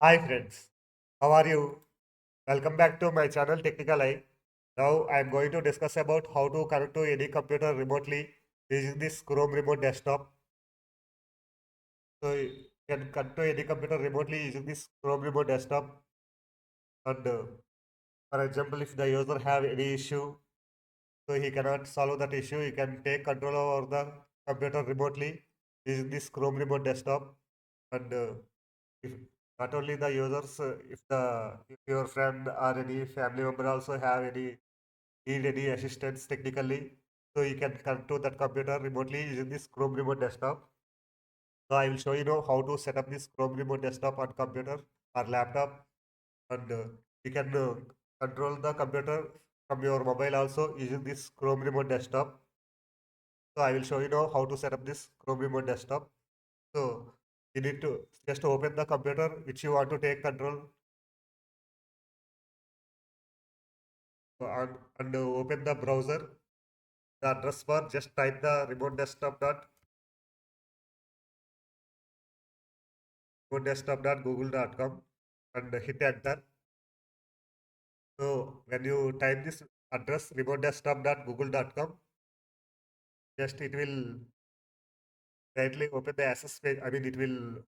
Hi friends, how are you? Welcome back to my channel Technical Eye. Now I am going to discuss about how to connect to any computer remotely using this Chrome Remote Desktop. So you can connect to any computer remotely using this Chrome Remote Desktop. And for example, if the user have any issue, so he cannot solve that issue, he can take control over the computer remotely using this Chrome Remote Desktop. And if not only the users, if your friend or any family member also have any need any assistance technically, so you can connect to that computer remotely using this Chrome Remote Desktop. So I will show you know how to set up this Chrome Remote Desktop on computer or laptop, and you can control the computer from your mobile also using this Chrome Remote Desktop. So I will show you now how to set up this Chrome Remote Desktop. So you need to just open the computer which you want to take control and open the browser. The address bar, just type the remote desktop.google.com and hit enter. So when you type this address remote desktop.google.com, just it will directly open the access page. I mean, it will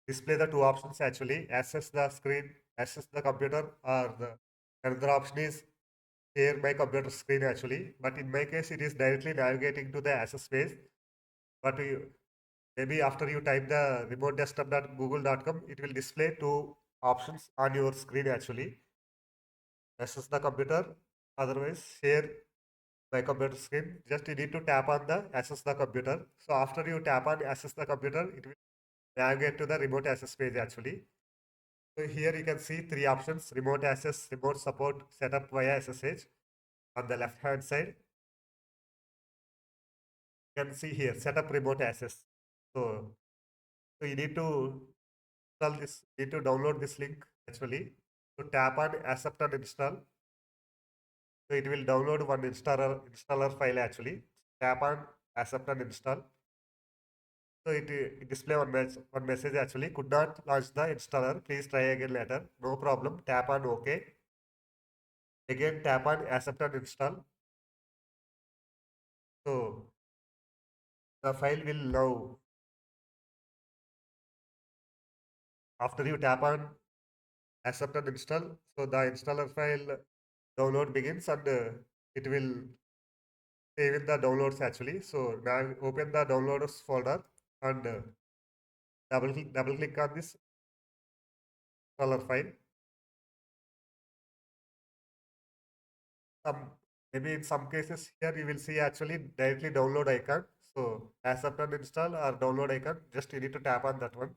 display the two options actually: access the screen, access the computer, or the another option is share my computer screen actually. But in my case, it is directly navigating to the access page. But maybe after you type the remote desktop.google.com, it will display two options on your screen actually. Access the computer, otherwise share my computer screen. Just you need to tap on the access the computer. So after you tap on access the computer, it will navigate to the remote access page actually. So here you can see three options: remote access, remote support, setup via SSH. On the left hand side, you can see here setup remote access. So, so you need to install this, need to download this link actually. So tap on accept and install. So it will download one installer file actually. Tap on accept and install. So it display one message actually. Could not launch the installer. Please try again later. No problem. Tap on OK. Again tap on accept and install. So the file will now, after you tap on accept and install, so the installer file download begins, and it will save in the downloads actually. So now open the downloads folder and double click on this installer file. Some maybe in some cases here you will see actually directly download icon. So accept and install or download icon, just you need to tap on that one.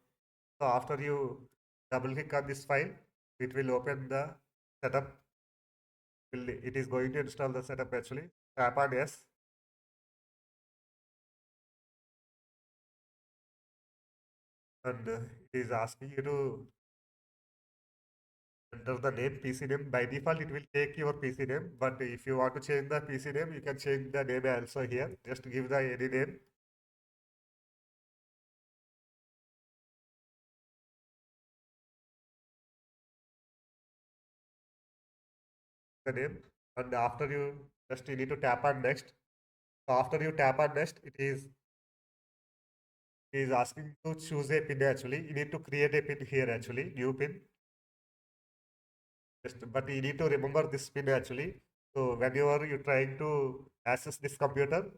So after you double click on this file, it will open the setup. It is going to install the setup actually. Tap on yes. And it is asking you to enter the name, PC name. By default, it will take your PC name, but if you want to change the PC name, you can change the name also here. Just give the any name. The name, and after you just you need to tap on next. So after you tap on next, it is asking to choose a pin actually. You need to create a pin here actually, new pin. But you need to remember this pin actually. So whenever you're trying to access this computer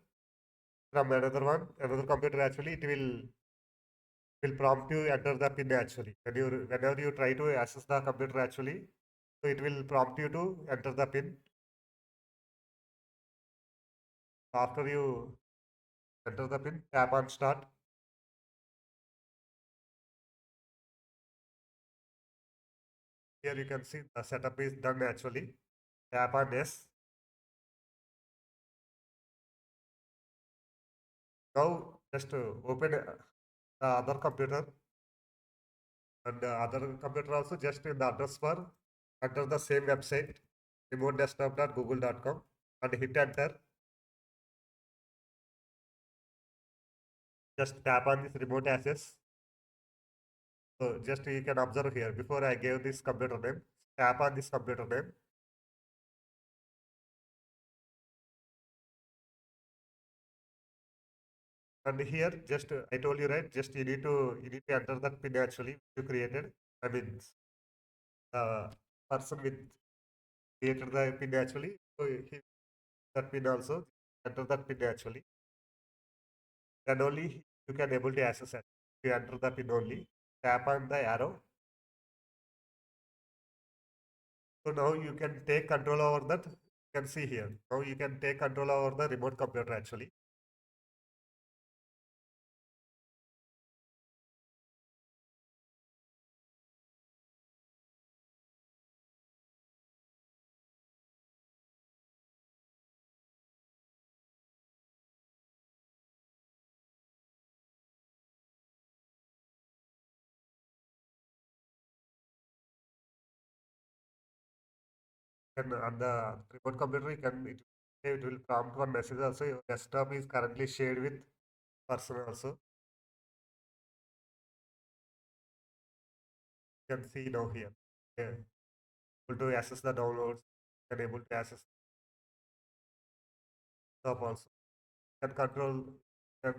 from another computer actually, it will prompt you enter the pin actually. Whenever you try to access the computer actually, so it will prompt you to enter the pin. After you enter the pin, tap on start. Here you can see the setup is done actually. Tap on yes. Now just open the other computer, and the other computer also just in the address bar enter the same website remote desktop.google.com and hit enter. Just tap on this remote access. So just you can observe here, before I gave this computer name, tap on this computer name. And here, just I told you, right? Just you need to enter that pin actually you created. I mean, the person with created the pin actually. So he that pin also enter that pin actually. Then only you can able to access it. You enter the pin only. Tap on the arrow. So now you can take control over that. You can see here. Now you can take control over the remote computer actually. And on the remote computer, it will prompt one message also. Your desktop is currently shared with person also. You can see now here. Yeah. Able to access the downloads. And able to access stuff also. Can control can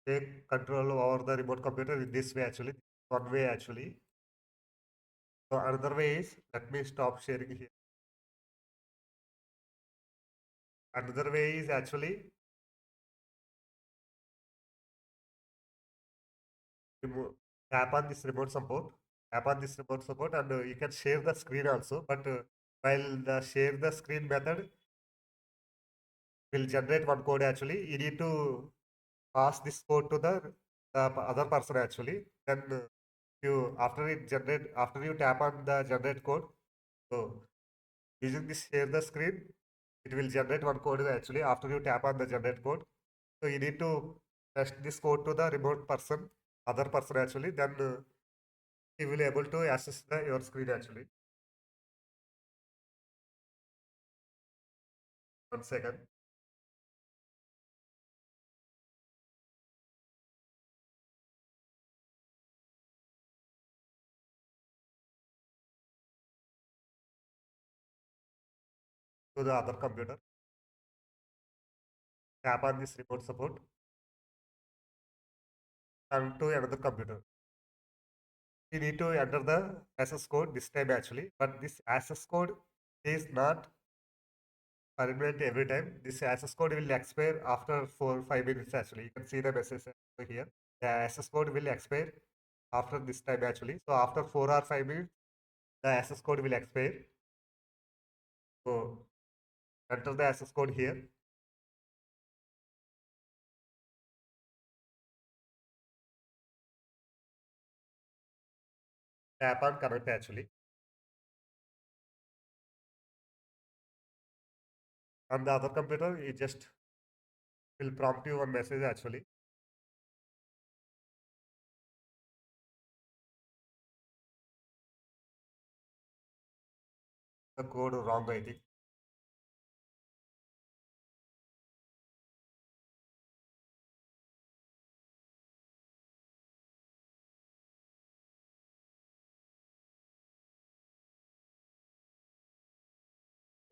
take control over the remote computer in this way actually. One way actually. So another way is, let me stop sharing here. Another way is actually remove, tap on this remote support. Tap on this remote support and you can share the screen also. But while the share the screen method will generate one code actually, you need to pass this code to the other person actually. Then you after you tap on the generate code, so using this share the screen, it will generate one code actually after you tap on the generate code. So you need to test this code to the remote person, other person actually. Then he will able to access your screen actually. 1 second. To the other computer. Tap on this remote support and to another computer. You need to enter the access code this time actually, but this access code is not permanent every time. This access code will expire after 4 5 minutes actually. You can see the message over here. The access code will expire after this time actually. So after 4 or 5 minutes, the access code will expire. So enter the access code here. Tap on connect actually. On the other computer, it just will prompt you one message actually. The code wrong, I think.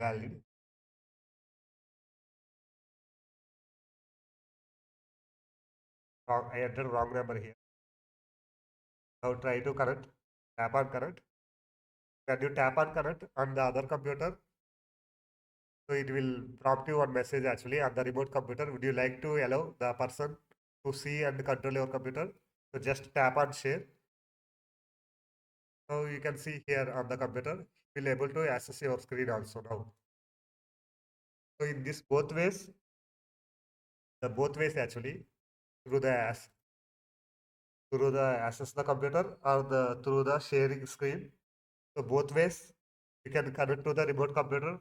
Valid. Wrong. I entered wrong number here. Now try to connect. Tap on connect. When you tap on connect on the other computer, so it will prompt you one message actually on the remote computer. Would you like to allow the person to see and control your computer? So just tap on share. So you can see here on the computer, will able to access your screen also now. So in this both ways actually, through the through the access the computer or through the sharing screen. So both ways, you can connect to the remote computer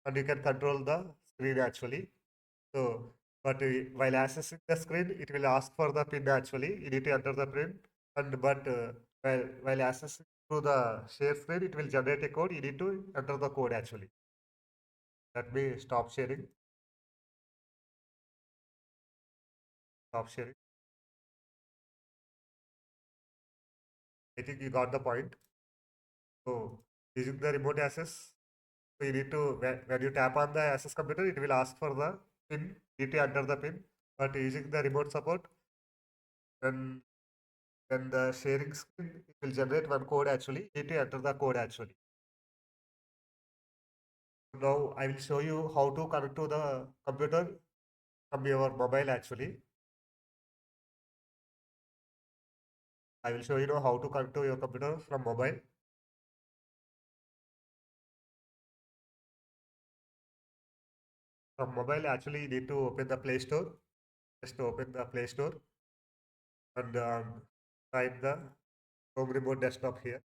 and you can control the screen actually. So, but while accessing the screen, it will ask for the pin actually. You need to enter the pin, and but while accessing through the share screen, it will generate a code. You need to enter the code actually. Let me stop sharing. Stop sharing. I think you got the point. So using the remote access, so you need to when you tap on the access computer, it will ask for the pin. You need to enter the pin. But using the remote support, when when the sharing screen, it will generate one code actually. You need to enter the code actually. Now I will show you how to connect to the computer from your mobile actually. I will show you now how to connect to your computer from mobile. From mobile, actually, you need to open the Play Store. Just open the Play Store and type the Home Remote Desktop here.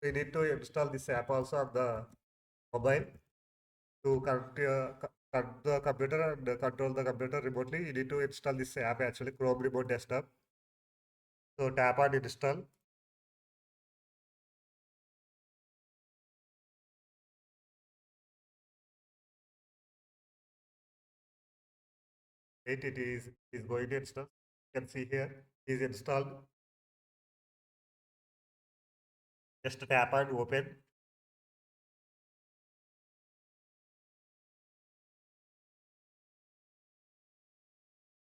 So you need to install this app also on the mobile to connect the computer and control the computer remotely. You need to install this app actually, Chrome Remote Desktop. So tap on install. It is going to install. You can see here is installed. Just tap on open.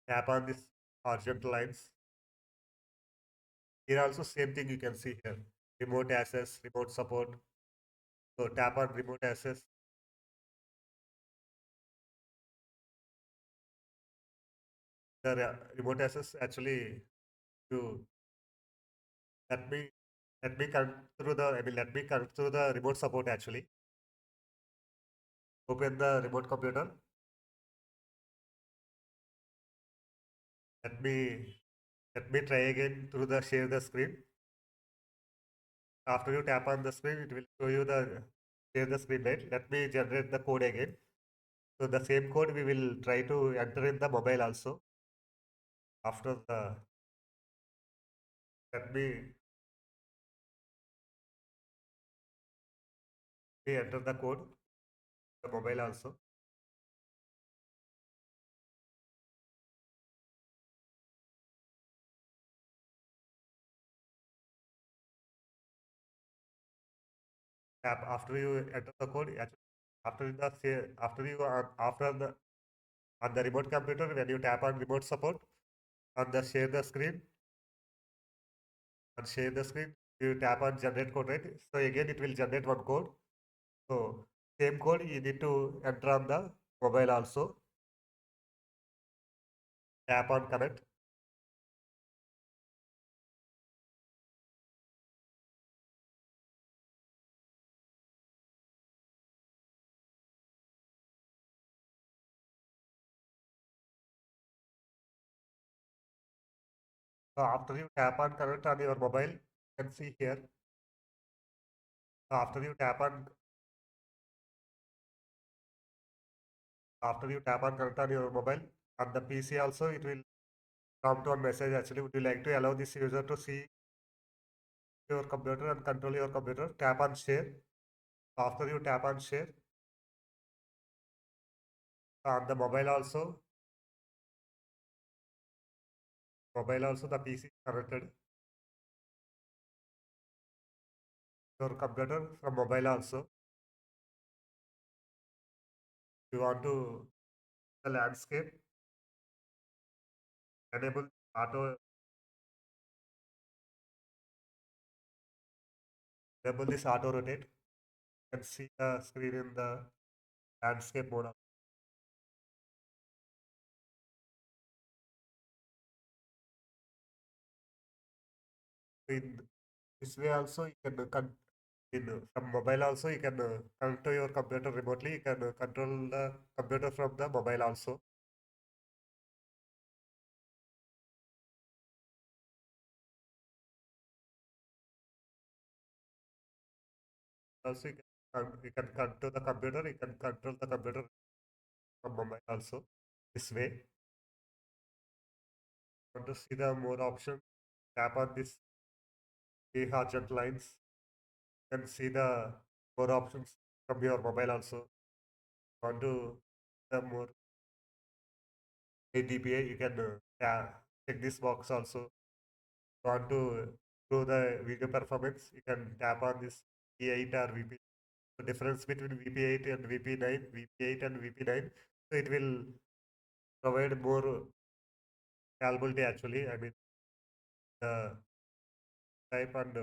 Tap on this horizontal lines. Here also same thing you can see here. Remote access, remote support. So tap on remote access. The remote access actually you let me let me connect through the let me connect through the remote support actually. Open the remote computer. Let me let me try again through the share the screen. After you tap on the screen, it will show you the share the screen, right? Let me generate the code again. So the same code we will try to enter in the mobile also. After the let me enter the code, the mobile also. Tap after you enter the code. After you are after the on the remote computer when you tap on remote support on the share the screen, you tap on generate code, right? So again it will generate one code. So same code you need to enter on the mobile also. Tap on connect. So after you tap on connect on your mobile, you can see here. After you tap on connect on your mobile on the PC also, it will come to a message actually. Would you like to allow this user to see your computer and control your computer? Tap on share. After you tap on share on the mobile also the PC is connected. Your computer from mobile also. You want to the landscape, enable auto enable this auto rotate. You can see the screen in the landscape mode. In this way also you can from mobile also you can connect to your computer remotely. You can control the computer from the mobile also. Also you can connect to the computer. You can control the computer from mobile also. This way. Want to see the more options? Tap on this three horizontal lines. You can see the more options from your mobile also. Want to the more ADPA? You can check this box also. Want to through the video performance, you can tap on this V8 or VP. The difference between VP8 and VP9, VP8 and VP9. So it will provide more scalability actually. I mean, the type and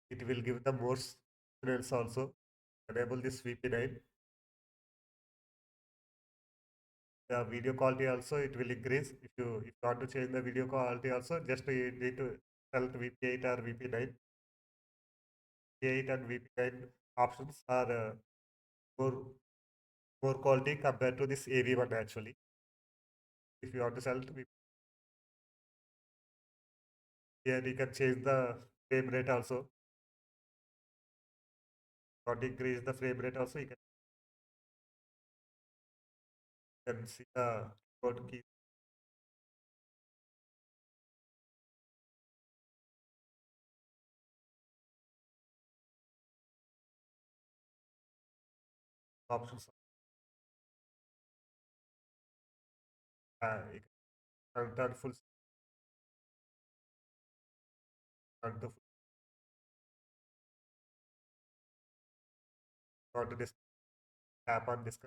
it will give the more students also. Enable this VP9. The video quality also it will increase. If you want to change the video quality also, just you need to select VP8 or VP9. VP8 and VP9 options are more more quality compared to this AV1 actually. If you want to select here, you can change the frame rate also. Want to increase the frame rate also, you can see the keyboard key options. You can turn full turn to full. Want to tap on this.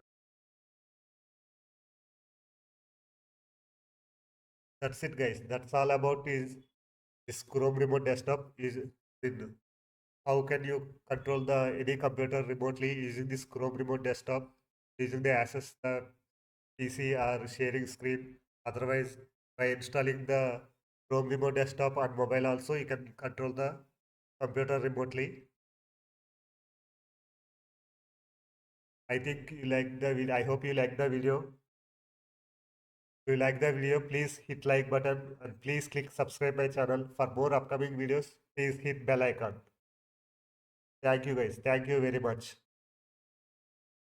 That's it, guys. That's all about is this Chrome Remote Desktop is in how can you control the any computer remotely using this Chrome Remote Desktop using the access the PC or sharing screen. Otherwise, by installing the Chrome Remote Desktop on mobile also, you can control the computer remotely. I think you like the video. I hope you like the video. If you like the video, please hit like button and please click subscribe my channel for more upcoming videos. Please hit bell icon. Thank you guys. Thank you very much.